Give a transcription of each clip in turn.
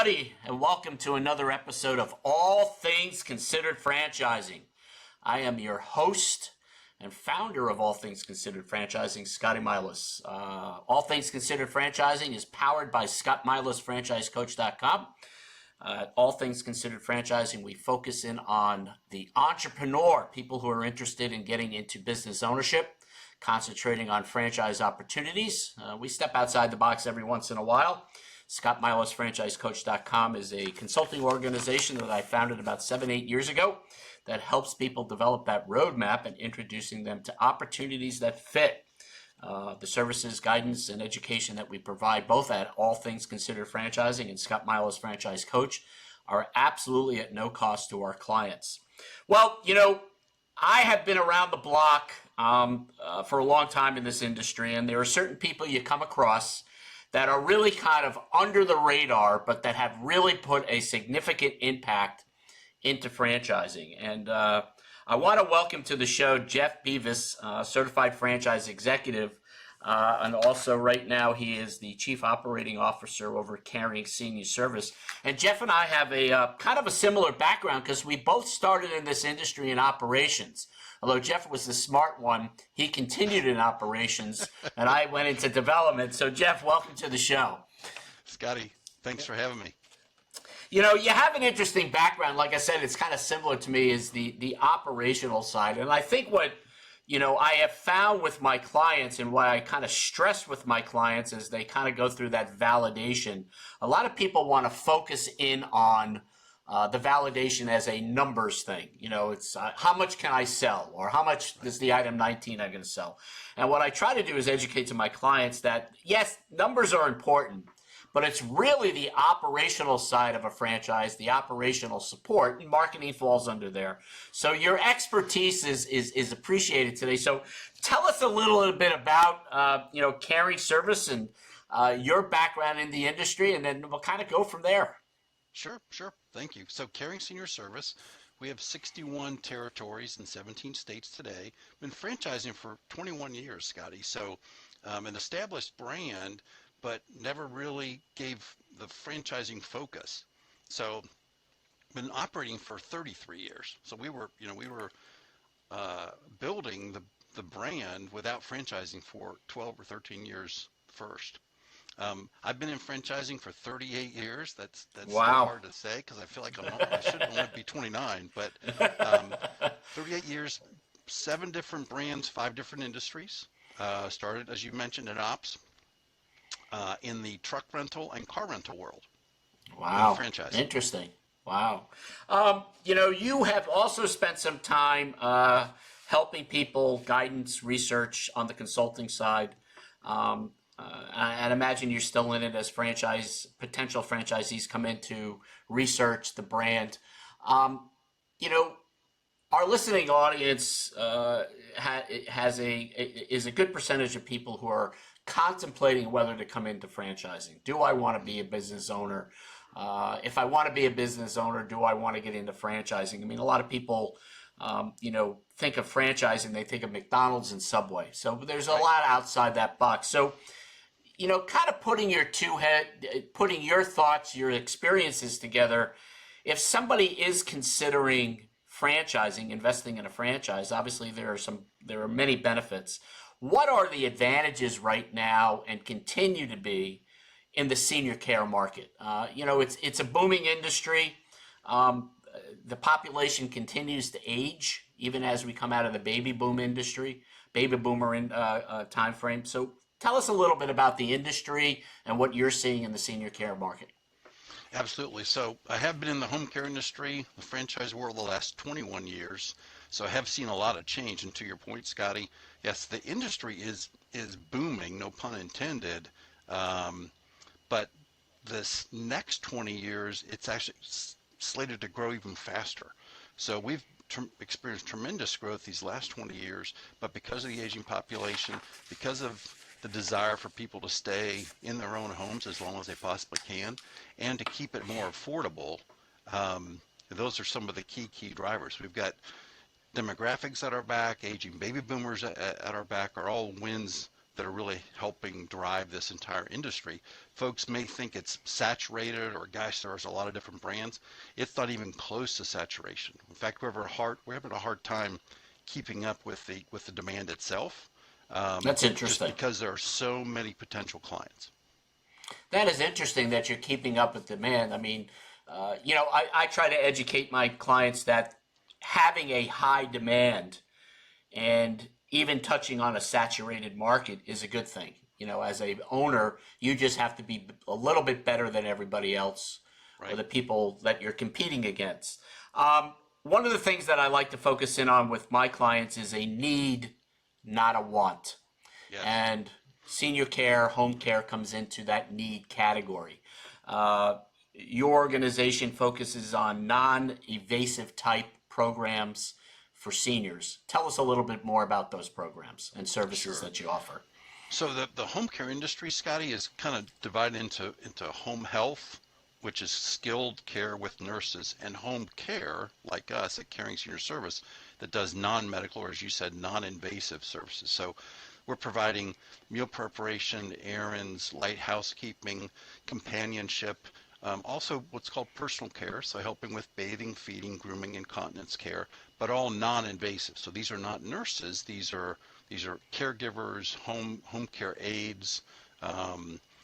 everybody, and welcome to another episode of All Things Considered Franchising. I am your host and founder of All Things Considered Franchising, Scotty Milas. All Things Considered Franchising is powered by Scott Milas, franchisecoach.com. All Things Considered Franchising, we focus in on the entrepreneur, people who are interested in getting into business ownership, concentrating on franchise opportunities. We step outside the box every once in a while. Scott Milas, franchisecoach.com is a consulting organization that I founded about 7-8 years ago that helps people develop that roadmap and introducing them to opportunities that fit. The services, guidance, and education that we provide both at All Things Considered Franchising and Scott Milas Franchise Coach are absolutely at no cost to our clients. Well, I have been around the block for a long time in this industry, and there are certain people you come across that are really kind of under the radar, but that have really put a significant impact into franchising. And I want to welcome to the show Jeff Bevis, certified franchise executive, and also right now he is the chief operating officer over Caring Senior Service. And Jeff and I have a kind of a similar background because we both started in this industry in operations. Although Jeff was the smart one, he continued in operations, and I went into development. So, Jeff, welcome to the show. Scotty, thanks for having me. You have an interesting background. Like I said, it's kind of similar to me is the operational side. And I think what, I have found with my clients and what I kind of stress with my clients as they kind of go through that validation, a lot of people want to focus in on the validation as a numbers thing. It's how much can I sell, or how much is the item 19 I'm going to sell? And what I try to do is educate to my clients that, yes, numbers are important, but it's really the operational side of a franchise, the operational support, and marketing falls under there. So your expertise is appreciated today. So tell us a little bit about, Caring Service and your background in the industry, and then we'll kind of go from there. Sure. Thank you. So Caring Senior Service, we have 61 territories in 17 states today. Been franchising for 21 years, Scotty. So an established brand, but never really gave the franchising focus. So been operating for 33 years. So we were building the brand without franchising for 12 or 13 years first. I've been in franchising for 38 years. That's wow. Hard to say because I feel like I should only be 29, but 38 years, 7 different brands, 5 different industries. Started, as you mentioned, in ops, in the truck rental and car rental world. Wow. Franchising. Interesting. Wow. You have also spent some time helping people, guidance, research on the consulting side. And imagine you're still in it as potential franchisees come in to research the brand. Our listening audience is a good percentage of people who are contemplating whether to come into franchising. Do I want to be a business owner? If I want to be a business owner, do I want to get into franchising? I mean, a lot of people, think of franchising, they think of McDonald's and Subway. So there's a lot outside that box. So, kind of putting your thoughts, your experiences together. If somebody is considering franchising, investing in a franchise, obviously there are many benefits. What are the advantages right now and continue to be in the senior care market? It's a booming industry. The population continues to age even as we come out of the baby boomer time frame. So tell us a little bit about the industry and what you're seeing in the senior care market. Absolutely. So I have been in the home care industry, the franchise world, the last 21 years. So I have seen a lot of change. And to your point, Scotty, yes, the industry is booming, no pun intended. But this next 20 years, it's actually slated to grow even faster. So we've experienced tremendous growth these last 20 years, but because of the aging population, because of the desire for people to stay in their own homes as long as they possibly can, and to keep it more affordable, those are some of the key drivers. We've got demographics at our back, aging baby boomers at our back are all wins that are really helping drive this entire industry. Folks may think it's saturated or gosh, there's a lot of different brands. It's not even close to saturation. In fact, we're having a hard time keeping up with the demand itself, That's just interesting. because there are so many potential clients. That is interesting that you're keeping up with demand. I mean, I try to educate my clients that having a high demand and even touching on a saturated market is a good thing. As a owner, you just have to be a little bit better than everybody else or Right. the people that you're competing against. One of the things that I like to focus in on with my clients is a need, not a want. Yes. And senior care, home care comes into that need category. Uh, your organization focuses on non-evasive type programs for seniors. Tell us a little bit more about those programs and services Sure. that you offer. So the home care industry, Scotty, is kind of divided into home health, which is skilled care with nurses, and home care, like us at Caring Senior Service, that does non-medical, or as you said, non-invasive services. So we're providing meal preparation, errands, light housekeeping, companionship, also what's called personal care, so helping with bathing, feeding, grooming, incontinence care, but all non-invasive. So these are not nurses; these are caregivers, home care aides,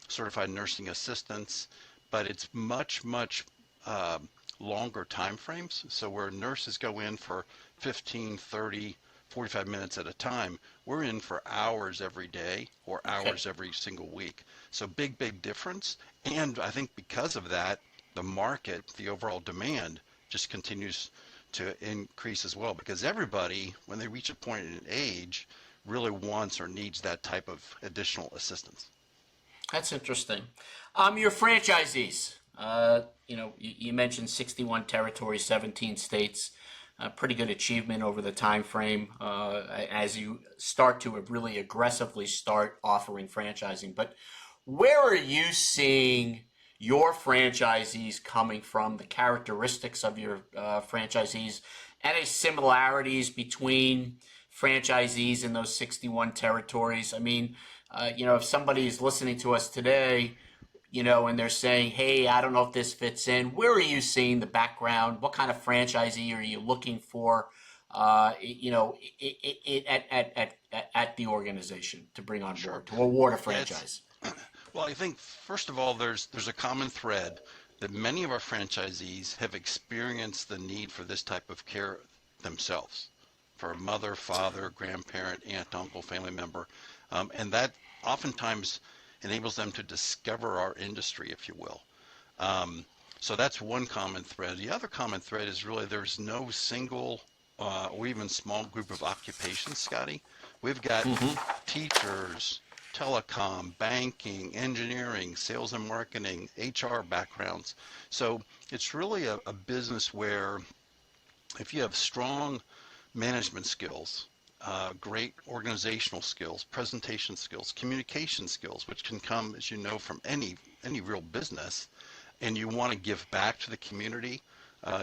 certified nursing assistants, but it's much uh, longer time frames. So where nurses go in for 15, 30, 45 minutes at a time, we're in for hours every day or Okay. hours every single week. So big difference. And I think because of that, the market, the overall demand just continues to increase as well, because everybody, when they reach a point in age, really wants or needs that type of additional assistance. That's interesting. Your franchisees. You mentioned 61 territories, 17 states. Pretty good achievement over the time frame as you start to really aggressively start offering franchising. But where are you seeing your franchisees coming from? The characteristics of your franchisees, any similarities between franchisees in those 61 territories? I mean, if somebody's listening to us today, and they're saying, hey, I don't know if this fits in, where are you seeing the background? What kind of franchisee are you looking for, at the organization to bring on Sure. board, to award a Yeah, it's franchise? well, I think first of all, there's a common thread that many of our franchisees have experienced the need for this type of care themselves, for a mother, father, grandparent, aunt, uncle, family member, and that oftentimes enables them to discover our industry, if you will. So that's one common thread. The other common thread is really there's no single or even small group of occupations, Scotty. We've got teachers, telecom, banking, engineering, sales and marketing, HR backgrounds. So it's really a business where if you have strong management skills, great organizational skills, presentation skills, communication skills, which can come, as you know, from any real business, and you want to give back to the community,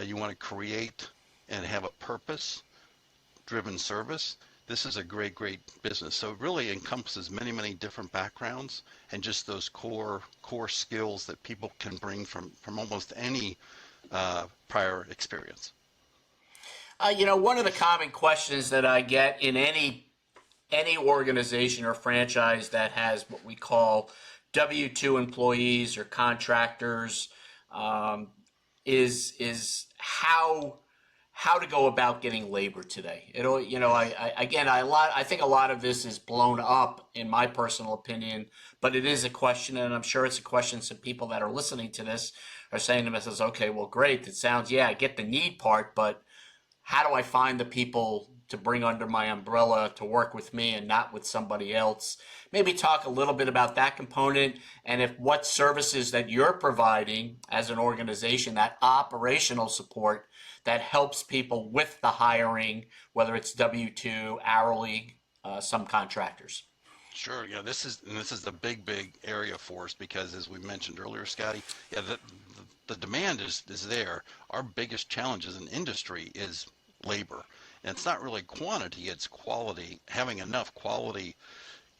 you want to create and have a purpose-driven service. This is a great business. So it really encompasses many different backgrounds and just those core skills that people can bring from almost any prior experience. One of the common questions that I get in any organization or franchise that has what we call W-2 employees or contractors, um, is how to go about getting labor today. Yes. I think a lot of this is blown up in my personal opinion, but it is a question, and I'm sure it's a question some people that are listening to this are saying to themselves, okay, well, great, it sounds, yeah, I get the need part, but how do I find the people to bring under my umbrella to work with me and not with somebody else? Maybe talk a little bit about that component and if what services that you're providing as an organization, that operational support that helps people with the hiring, whether it's W-2, hourly, some contractors. Sure. Yeah, this is the big area for us because, as we mentioned earlier, Scotty, yeah, the demand is there. Our biggest challenge as an industry is labor, and it's not really quantity; it's quality. Having enough quality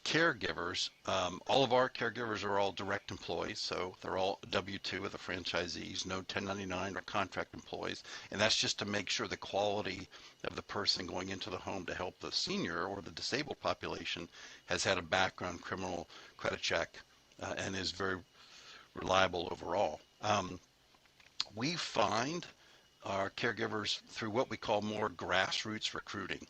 caregivers, all of our caregivers are all direct employees, so they're all W-2 with the franchisees, no 1099 or contract employees, and that's just to make sure the quality of the person going into the home to help the senior or the disabled population has had a background criminal credit check and is very reliable overall. We find our caregivers through what we call more grassroots recruiting.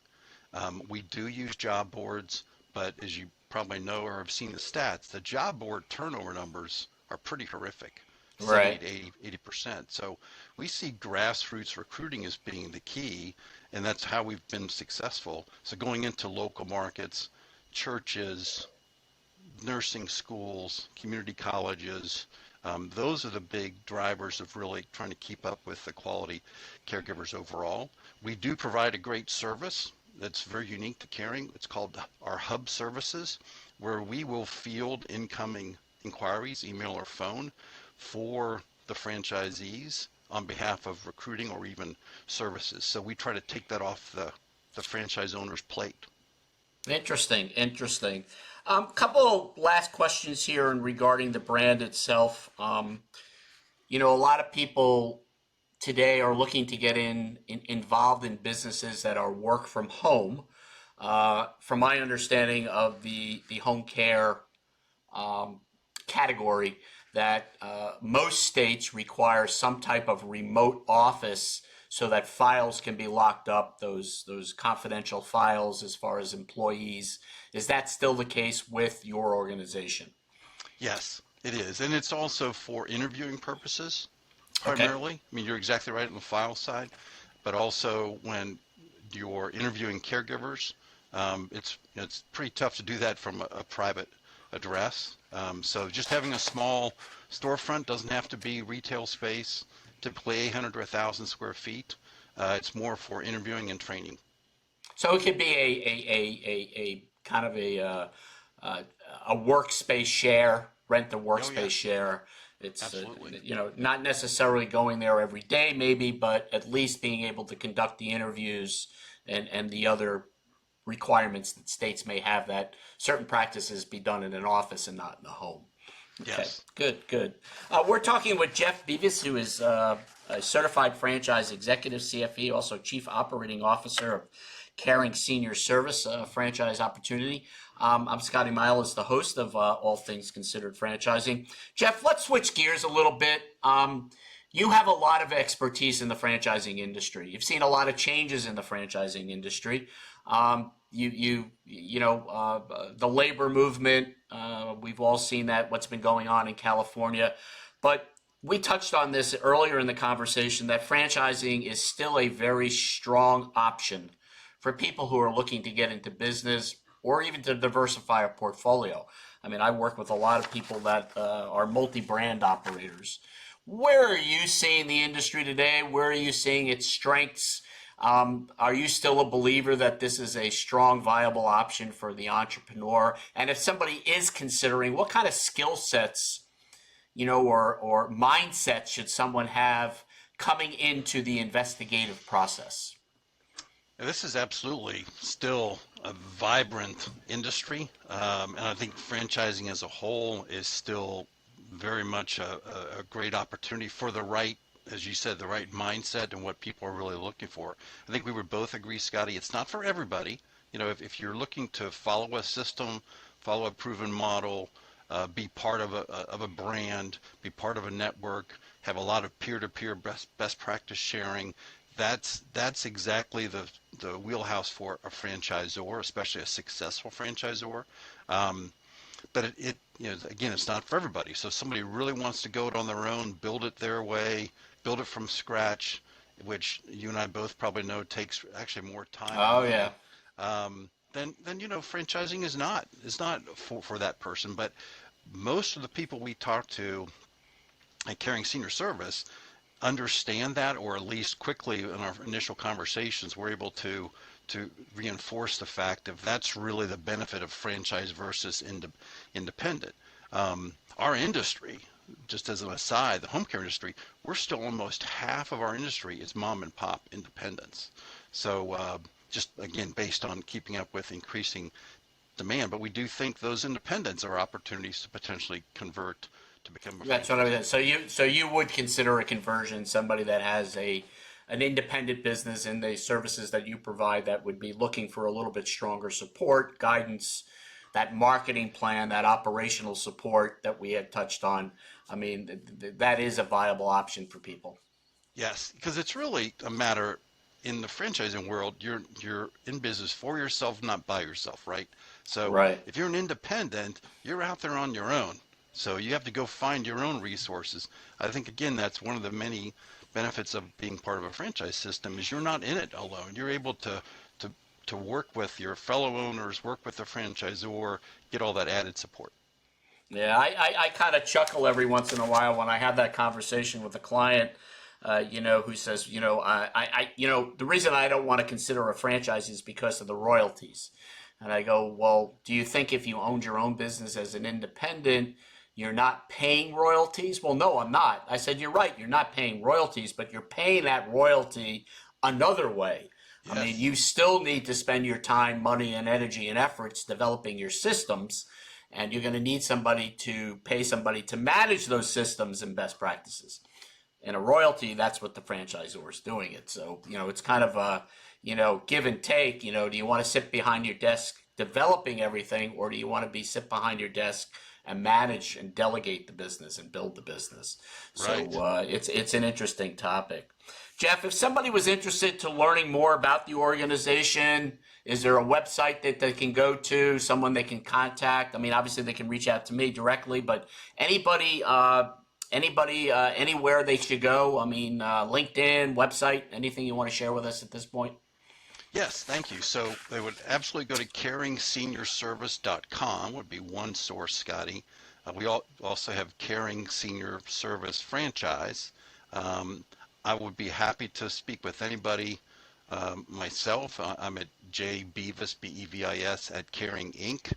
We do use job boards, but as you probably know or have seen the stats, the job board turnover numbers are pretty horrific, 70 Right. to 80%. So we see grassroots recruiting as being the key, and that's how we've been successful. So going into local markets, churches, nursing schools, community colleges, those are the big drivers of really trying to keep up with the quality caregivers overall. We do provide a great service that's very unique to Caring. It's called our hub services, where we will field incoming inquiries, email or phone, for the franchisees on behalf of recruiting or even services. So we try to take that off the franchise owner's plate. Interesting, interesting. Couple last questions here in regarding the brand itself. A lot of people today are looking to get involved in businesses that are work from home. From my understanding of the home care category, that most states require some type of remote office so that files can be locked up, those confidential files as far as employees. Is that still the case with your organization? Yes, it is. And it's also for interviewing purposes Okay. primarily. I mean, you're exactly right on the file side, but also when you're interviewing caregivers, it's pretty tough to do that from a private address. So just having a small storefront doesn't have to be retail space, typically 800 to 1,000 square feet. It's more for interviewing and training. So it could be a kind of a workspace share, rent the Oh, workspace yeah, share. It's absolutely. not necessarily going there every day, maybe, but at least being able to conduct the interviews and the other requirements that states may have, that certain practices be done in an office and not in the home. Okay, Yes. good, good. We're talking with Jeff Bevis, who is a certified franchise executive, CFE, also chief operating officer of Caring Senior Service franchise opportunity. I'm Scotty Milas, the host of All Things Considered Franchising. Jeff, let's switch gears a little bit. You have a lot of expertise in the franchising industry. You've seen a lot of changes in the franchising industry. The labor movement. We've all seen that, what's been going on in California. But we touched on this earlier in the conversation, that franchising is still a very strong option for people who are looking to get into business or even to diversify a portfolio. I mean, I work with a lot of people that are multi-brand operators. Where are you seeing the industry today? Where are you seeing its strengths? Are you still a believer that this is a strong, viable option for the entrepreneur? And if somebody is considering, what kind of skill sets, or mindset should someone have coming into the investigative process? This is absolutely still a vibrant industry, and I think franchising as a whole is still very much a great opportunity for the right, as you said, the right mindset and what people are really looking for. I think we would both agree, Scotty, it's not for everybody. If you're looking to follow a system, follow a proven model, be part of a brand, be part of a network, have a lot of peer-to-peer best practice sharing, that's exactly the wheelhouse for a franchisor, especially a successful franchisor. But again, it's not for everybody. So if somebody really wants to go it on their own, build it their way, build it from scratch, which you and I both probably know takes actually more time and Oh, money. yeah. Then franchising is not for that person. But most of the people we talk to at Caring Senior Service understand that, or at least quickly in our initial conversations, we're able to reinforce the fact that that's really the benefit of franchise versus independent. Our industry, just as an aside, the home care industry, we're still almost half of our industry is mom and pop independents. So just again, based on keeping up with increasing demand, but we do think those independents are opportunities to potentially convert to become a That's what I franchisee. mean. So you would consider a conversion somebody that has an independent business in the services that you provide that would be looking for a little bit stronger support, guidance, that marketing plan, that operational support that we had touched on. I mean, that is a viable option for people. Yes, because it's really a matter in the franchising world, you're in business for yourself, not by yourself, right? So Right. if you're an independent, you're out there on your own. So you have to go find your own resources. I think again that's one of the many benefits of being part of a franchise system is you're not in it alone. You're able to to work with your fellow owners, work with the franchisor, get all that added support. Yeah, I kind of chuckle every once in a while when I have that conversation with a client, who says, the reason I don't want to consider a franchise is because of the royalties. And I go, well, do you think if you owned your own business as an independent, you're not paying royalties? Well, no, I'm not. I said, you're right. You're not paying royalties, but you're paying that royalty another way. I mean, Yes. you still need to spend your time, money, and energy and efforts developing your systems, and you're going to need somebody to pay somebody to manage those systems and best practices. And a royalty, that's what the franchisor is doing it. So, it's kind of a, give and take. Do you want to sit behind your desk developing everything, or do you want to sit behind your desk and manage and delegate the business and build the business? So Right. it's an interesting topic. Jeff, if somebody was interested to learning more about the organization, is there a website that they can go to, someone they can contact? I mean, obviously they can reach out to me directly, but anybody, anywhere they should go? I mean, LinkedIn, website, anything you want to share with us at this point? Yes, thank you. So they would absolutely go to caringseniorservice.com would be one source, Scotty. We also have Caring Senior Service Franchise. Um, I would be happy to speak with anybody. Myself, I'm at jbevis, B-E-V-I-S, at Caring Inc.,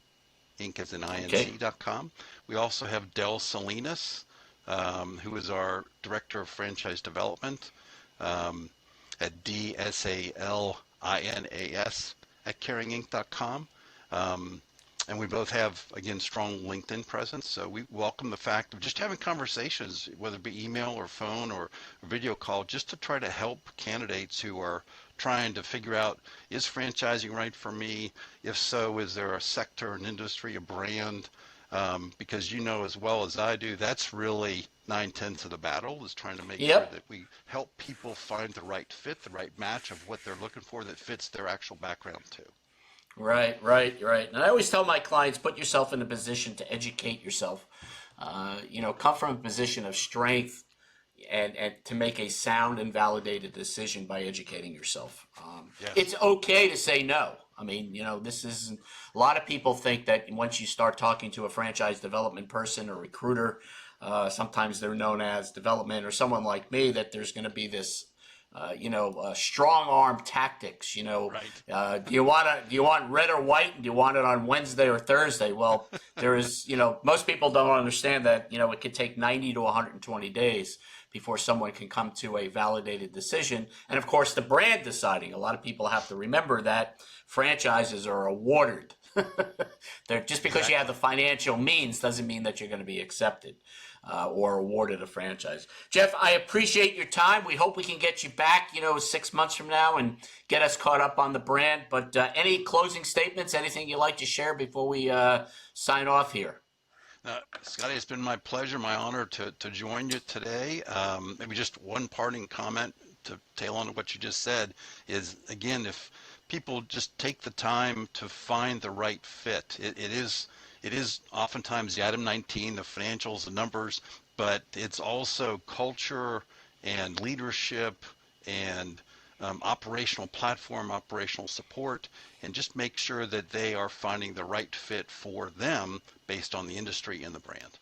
Inc. as in Okay. inc.com. We also have Del Salinas, who is our Director of Franchise Development, um, at DSALINAS at caringinc.com. And we both have, again, strong LinkedIn presence. So we welcome the fact of just having conversations, whether it be email or phone or video call, just to try to help candidates who are trying to figure out, is franchising right for me? If so, is there a sector, an industry, a brand? Because you know as well as I do, that's really 9/10 of the battle, is trying to make sure Yep. that we help people find the right fit, the right match of what they're looking for that fits their actual background too. Right, right, right. And I always tell my clients, put yourself in a position to educate yourself. Come from a position of strength and to make a sound and validated decision by educating yourself. It's Yes. okay to say no. I mean, this is a lot of people think that once you start talking to a franchise development person or recruiter, sometimes they're known as development or someone like me, that there's going to be this strong arm tactics. Right. Do you want red or white? Do you want it on Wednesday or Thursday? Well, there is, most people don't understand that, it could take 90 to 120 days before someone can come to a validated decision. And of course, the brand deciding. A lot of people have to remember that franchises are awarded. They're, just because you have Exactly. the financial means doesn't mean that you're going to be accepted or awarded a franchise. Jeff, I appreciate your time. We hope we can get you back, 6 months from now and get us caught up on the brand. But any closing statements, anything you'd like to share before we sign off here? Scotty, it's been my pleasure, my honor to join you today. Maybe just one parting comment to tail on to what you just said is, again, if people just take the time to find the right fit, it is oftentimes the item 19, the financials, the numbers, but it's also culture and leadership and operational platform, operational support, and just make sure that they are finding the right fit for them based on the industry and the brand.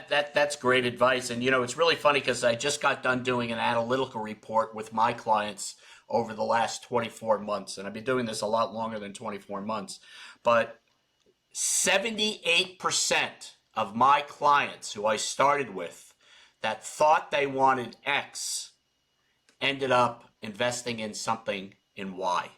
That's great advice. And it's really funny because I just got done doing an analytical report with my clients over the last 24 months. And I've been doing this a lot longer than 24 months. But 78% of my clients who I started with that thought they wanted X ended up investing in something in Y.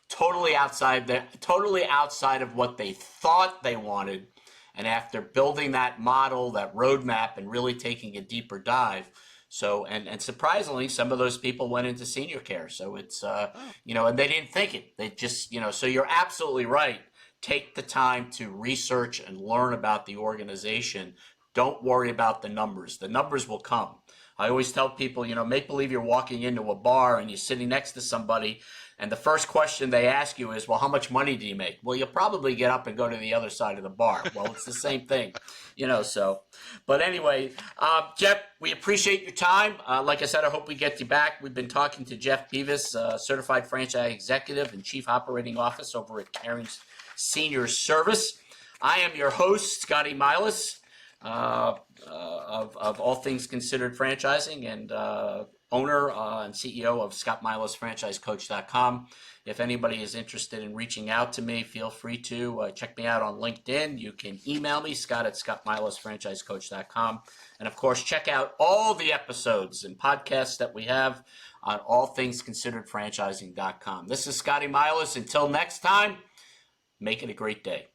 totally outside of what they thought they wanted. And after building that model, that roadmap, and really taking a deeper dive, so and surprisingly, some of those people went into senior care. So it's and they didn't think it. They just So you're absolutely right. Take the time to research and learn about the organization. Don't worry about the numbers. The numbers will come. I always tell people, make believe you're walking into a bar and you're sitting next to somebody, and the first question they ask you is, well, how much money do you make? Well, you'll probably get up and go to the other side of the bar. Well, it's the same thing, so. But anyway, Jeff, we appreciate your time. Like I said, I hope we get you back. We've been talking to Jeff Bevis, Certified Franchise Executive and Chief Operating Officer over at Caring Senior Service. I am your host, Scotty Milas, of All Things Considered Franchising, and owner and CEO of ScottMilasFranchiseCoach.com. If anybody is interested in reaching out to me, feel free to check me out on LinkedIn. You can email me, Scott@ScottMilasFranchiseCoach.com. And of course, check out all the episodes and podcasts that we have on AllThingsConsideredFranchising.com. This is Scotty Milas. Until next time, make it a great day.